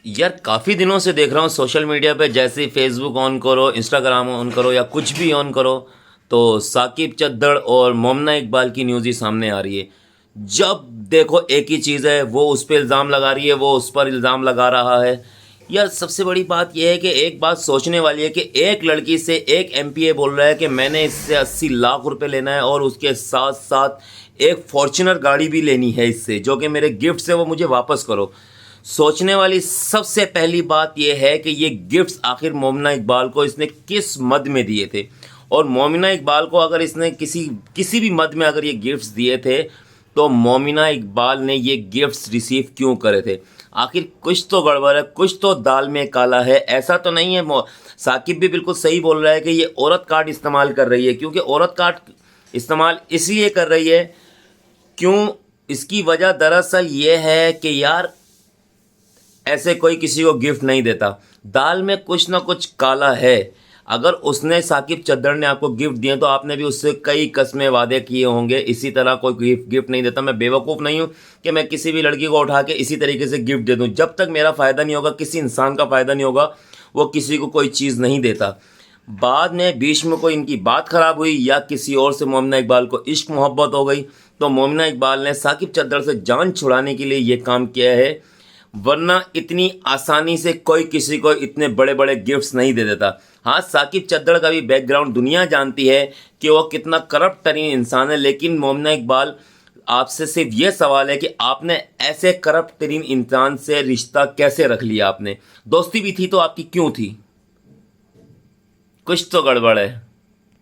यार काफ़ी दिनों से देख रहा हूँ सोशल मीडिया पे, जैसे फेसबुक ऑन करो, इंस्टाग्राम ऑन करो या कुछ भी ऑन करो तो साकिब चद्दड़ और मोमना इकबाल की न्यूज़ ही सामने आ रही है। जब देखो एक ही चीज़ है, वो उस पर इल्ज़ाम लगा रही है, वो उस पर इल्ज़ाम लगा रहा है। यार सबसे बड़ी बात यह है कि एक बात सोचने वाली है कि एक लड़की से एक एमपीए बोल रहा है कि मैंने इससे 80 लाख रुपए लेना है और उसके साथ साथ एक फॉर्च्यूनर गाड़ी भी लेनी है इससे, जो कि मेरे गिफ्ट से वो मुझे वापस करो। सोचने वाली सबसे पहली बात यह है कि ये गिफ्ट्स आखिर मोमिना इकबाल को इसने किस मद में दिए थे, और मोमिना इकबाल को अगर इसने किसी किसी भी मद में अगर ये गिफ्ट्स दिए थे तो मोमिना इकबाल ने ये गिफ्ट्स रिसीव क्यों करे थे। आखिर कुछ तो गड़बड़ है, कुछ तो दाल में काला है। ऐसा तो नहीं है, साकिब भी बिल्कुल सही बोल रहा है कि ये औरत कार्ड इस्तेमाल कर रही है, क्योंकि औरत कार्ड इस्तेमाल इसलिए कर रही है, क्यों, इसकी वजह दरअसल ये है कि यार ऐसे कोई किसी को गिफ्ट नहीं देता। दाल में कुछ ना कुछ काला है। अगर उसने, साकिब चद्दड़ ने आपको गिफ्ट दिए तो आपने भी उससे कई कस्में वादे किए होंगे। इसी तरह कोई गिफ्ट नहीं देता। मैं बेवकूफ़ नहीं हूँ कि मैं किसी भी लड़की को उठा के इसी तरीके से गिफ्ट दे दूँ। जब तक मेरा फ़ायदा नहीं होगा, किसी इंसान का फ़ायदा नहीं होगा, वो किसी को कोई चीज़ नहीं देता। बाद में बीच में कोई इनकी बात ख़राब हुई या किसी और से मोमिना इकबाल को इश्क मोहब्बत हो गई तो मोमिना इकबाल ने साकिब चद्दड़ से जान छुड़ाने के लिए ये काम किया है। वरना इतनी आसानी से कोई किसी को इतने बड़े बड़े गिफ्ट्स नहीं दे देता। हाँ, साकिब चद्दड़ का भी बैकग्राउंड दुनिया जानती है कि वो कितना करप्ट तरीन इंसान है, लेकिन मोमिना इकबाल, आपसे सिर्फ ये सवाल है कि आपने ऐसे करप्ट तरीन इंसान से रिश्ता कैसे रख लिया। आपने दोस्ती भी थी तो आपकी क्यों थी? कुछ तो गड़बड़ है।